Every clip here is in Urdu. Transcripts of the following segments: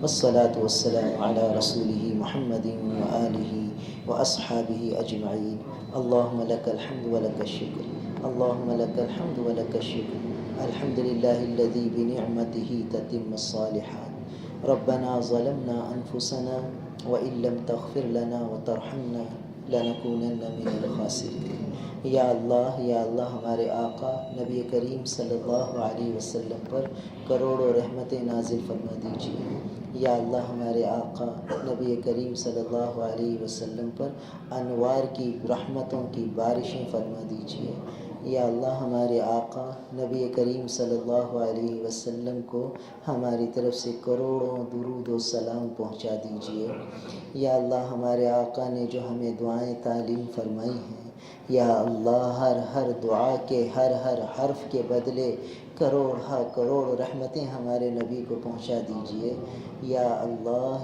والصلاة والسلام على رسوله محمد وآله وأصحابه أجمعين. اللهم لك الحمد ولك الشكر، اللهم لك الحمد ولك الشكر. الحمد لله الذي بنعمته تتم الصالحات. ربنا ظلمنا أنفسنا وإن لم تغفر لنا وترحمنا لنكونن من الخاسرين. یا اللہ ہمارے آقا نبی کریم صلی اللہ علیہ وسلم پر کروڑوں رحمتیں نازل فرما دیجیے۔ یا اللہ ہمارے آقا نبی کریم صلی اللہ علیہ وسلم پر انوار کی رحمتوں کی بارشیں فرما دیجیے۔ یا اللہ ہمارے آقا نبی کریم صلی اللہ علیہ وسلم کو ہماری طرف سے کروڑوں درود و سلام پہنچا دیجیے۔ یا اللہ ہمارے آقا نے جو ہمیں دعائیں تعلیم فرمائی ہیں، یا اللہ ہر دعا کے ہر حرف کے بدلے کروڑ رحمتیں ہمارے نبی کو پہنچا دیجیے۔ یا اللہ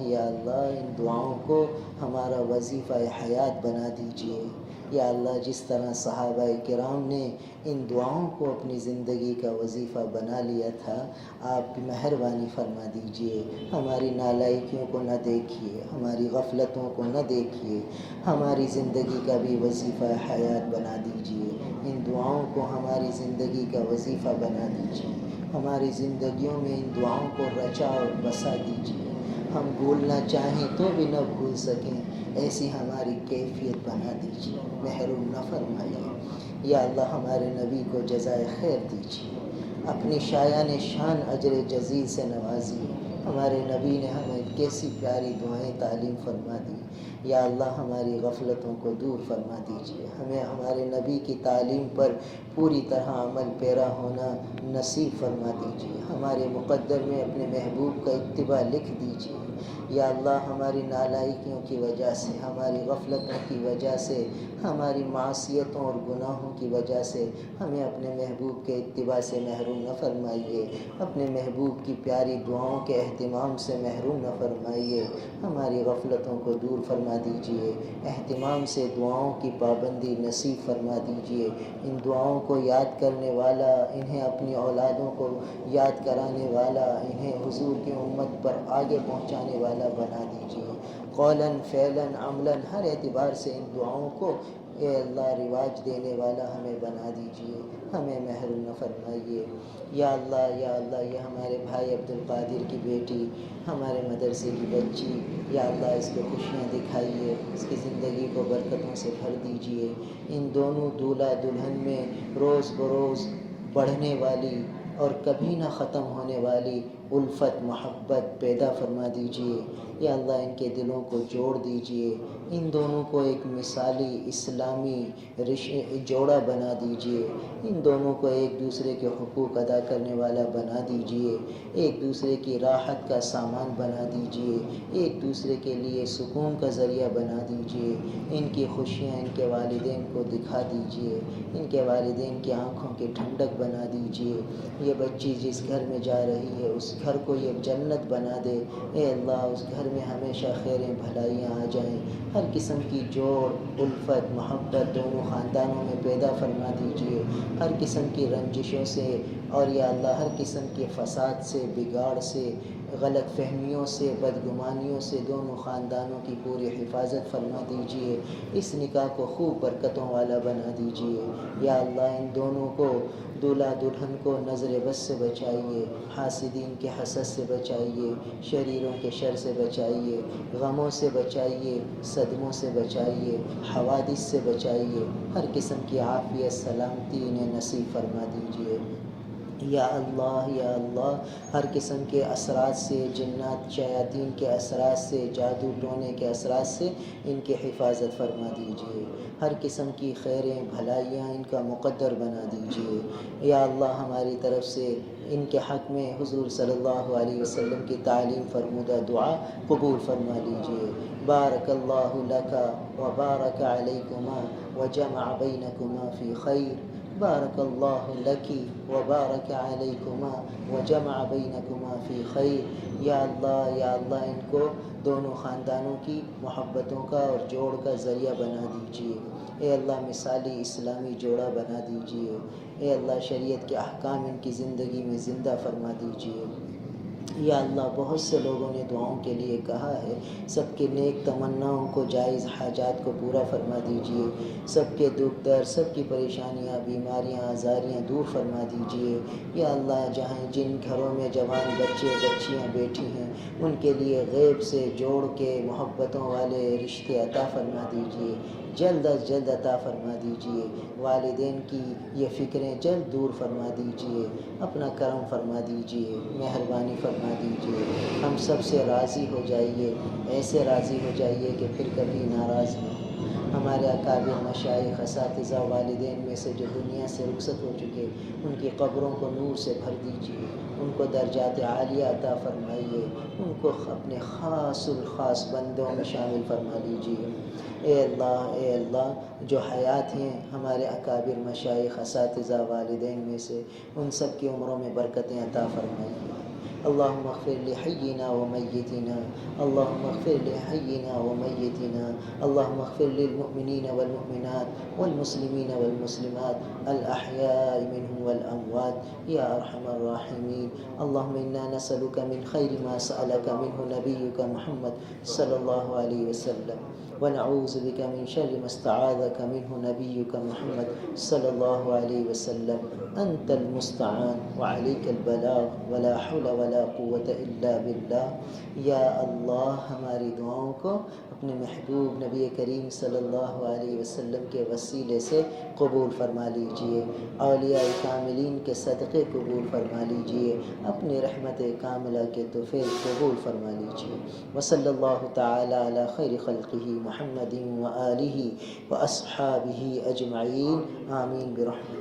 ان دعاؤں کو ہمارا وظیفہ حیات بنا دیجیے۔ یا اللہ جس طرح صحابہ کرام نے ان دعاؤں کو اپنی زندگی کا وظیفہ بنا لیا تھا، آپ بھی مہربانی فرما دیجیے۔ ہماری نالائکیوں کو نہ دیکھیے، ہماری غفلتوں کو نہ دیکھیے، ہماری زندگی کا بھی وظیفہ حیات بنا دیجیے۔ ان دعاؤں کو ہماری زندگی کا وظیفہ بنا دیجیے، ہماری زندگیوں میں ان دعاؤں کو رچا اور بسا دیجیے۔ ہم بھولنا چاہیں تو بھی نہ بھول سکیں، ایسی ہماری کیفیت بنا دیجیے، محروم نہ فرمائیے۔ یا اللہ ہمارے نبی کو جزائے خیر دیجیے، اپنی شایان شان اجر جزیل سے نوازیے۔ ہمارے نبی نے ہمیں کیسی پیاری دعائیں تعلیم فرما دی۔ یا اللہ ہماری غفلتوں کو دور فرما دیجیے، ہمیں ہمارے نبی کی تعلیم پر پوری طرح عمل پیرا ہونا نصیب فرما دیجیے۔ ہمارے مقدر میں اپنے محبوب کا اتباع لکھ دیجیے۔ یا اللہ ہماری نالائکیوں کی وجہ سے، ہماری غفلتوں کی وجہ سے، ہماری معصیتوں اور گناہوں کی وجہ سے ہمیں اپنے محبوب کے اتباع سے محروم نہ فرمائیے، اپنے محبوب کی پیاری دعاؤں کے اہتمام سے محروم نہ فرمائیے۔ ہماری غفلتوں کو دور فرما دیجیے، اہتمام سے دعاؤں کی پابندی نصیب فرما دیجیے۔ ان دعاؤں کو یاد کرنے والا، انہیں اپنی اولادوں کو یاد کرانے والا، انہیں حضور کی امت پر آگے پہنچانے والا بنا دیجیے۔ قولاً فعلاً عملاً ہر اعتبار سے ان دعاؤں کو اے اللہ رواج دینے والا ہمیں بنا دیجیے، ہمیں محروم نہ فرمائیے۔ یا اللہ یہ ہمارے بھائی عبدالقادر کی بیٹی، ہمارے مدرسے کی بچی، یا اللہ اس کو خوشیاں دکھائیے، اس کی زندگی کو برکتوں سے بھر دیجیے۔ ان دونوں دولہا دلہن میں روز بروز بڑھنے والی اور کبھی نہ ختم ہونے والی الفت محبت پیدا فرما دیجیے۔ یا اللہ ان کے دلوں کو جوڑ دیجیے، ان دونوں کو ایک مثالی اسلامی جوڑا بنا دیجیے، ان دونوں کو ایک دوسرے کے حقوق ادا کرنے والا بنا دیجیے، ایک دوسرے کی راحت کا سامان بنا دیجیے، ایک دوسرے کے لیے سکون کا ذریعہ بنا دیجیے۔ ان کی خوشیاں ان کے والدین کو دکھا دیجیے، ان کے والدین کی آنکھوں کی ٹھنڈک بنا دیجیے۔ یہ بچی جس گھر میں جا رہی ہے اس گھر کو یہ جنت بنا دے۔ اے اللہ اس گھر میں ہمیشہ خیریں بھلائیاں آ جائیں، ہر قسم کی جوڑ الفت محبت دونوں خاندانوں میں پیدا فرما دیجیے۔ ہر قسم کی رنجشوں سے اور یا اللہ ہر قسم کے فساد سے، بگاڑ سے، غلط فہمیوں سے، بدگمانیوں سے دونوں خاندانوں کی پوری حفاظت فرما دیجیے۔ اس نکاح کو خوب برکتوں والا بنا دیجیے۔ یا اللہ ان دونوں کو، دولہا دلہن کو نظر بد سے بچائیے، حاسدین کے حسد سے بچائیے، شریروں کے شر سے بچائیے، غموں سے بچائیے، صدموں سے بچائیے، حوادث سے بچائیے، ہر قسم کی عافیت سلامتی انہیں نصیب فرما دیجیے۔ یا اللہ ہر قسم کے اثرات سے، جنات شیاطین کے اثرات سے، جادو ٹونے کے اثرات سے ان کی حفاظت فرما دیجیے۔ ہر قسم کی خیریں بھلائیاں ان کا مقدر بنا دیجیے۔ یا اللہ ہماری طرف سے ان کے حق میں حضور صلی اللہ علیہ وسلم کی تعلیم فرمودہ دعا قبول فرما لیجیے۔ بارک اللہ لک و بارک علیکما و جمع بینکما فی خیر۔ بارک اللہ لکی و بارک علیکما و جمع بینکما فی خیر۔ یا اللہ ان کو دونوں خاندانوں کی محبتوں کا اور جوڑ کا ذریعہ بنا دیجیے۔ اے اللہ مثالی اسلامی جوڑا بنا دیجیے۔ اے اللہ شریعت کے احکام ان کی زندگی میں زندہ فرما دیجیے۔ یا اللہ بہت سے لوگوں نے دعاؤں کے لیے کہا ہے، سب کے نیک تمناؤں کو، جائز حاجات کو پورا فرما دیجئے، سب کے دکھ درد، سب کی پریشانیاں، بیماریاں، آزاریاں دور فرما دیجئے۔ یا اللہ جہاں جن گھروں میں جوان بچے بچیاں بیٹھی ہیں ان کے لیے غیب سے جوڑ کے محبتوں والے رشتے عطا فرما دیجئے، جلد از جلد عطا فرما دیجئے، والدین کی یہ فکریں جلد دور فرما دیجئے، اپنا کرم فرما دیجئے، مہربانی فرما دیجئے، ہم سب سے راضی ہو جائیے، ایسے راضی ہو جائیے کہ پھر کبھی ناراض نہ ہوں۔ ہمارے اکابر مشائخ، اساتذہ، والدین میں سے جو دنیا سے رخصت ہو چکے ان کی قبروں کو نور سے بھر دیجئے، ان کو درجات عالیہ عطا فرمائیے، ان کو اپنے خاص الخاص بندوں میں شامل فرما لیجئے۔ اے اللہ جو حیات ہیں ہمارے اکابر مشائخ، اساتذہ، والدین میں سے ان سب کی عمروں میں برکتیں عطا فرمائیے۔ اللہم اغفر لحینا ومیتنا، اللہم اغفر لحینا ومیتنا، اللہم اغفر للمؤمنین والمؤمنات والمسلمین والمسلمات الاحیاء منهم والاموات یا ارحم الراحمین۔ اللہم انا نسألک من خیر ما سألک منہ نبیک محمد صلی اللہ علیہ وسلم، ونعوذ بک من شر ما استعاذک منہ نبیک محمد صلی اللہ علیہ وسلم۔ انت المستعان وعلیک البلاغ ولا حول ولا قوة الا باللہ۔ یا اللہ ہماری دعاؤں کو اپنے محبوب نبی کریم صلی اللہ علیہ وسلم کے وسیلے سے قبول فرما لیجئے، اولیاء کاملین کے صدقے قبول فرما لیجئے، اپنی رحمت کاملہ کے طفیل قبول فرما لیجئے۔ وصلی اللہ تعالی علی خیر خلقہ محمد وآلہ واصحابہ اجمعین، آمین برحمتہ۔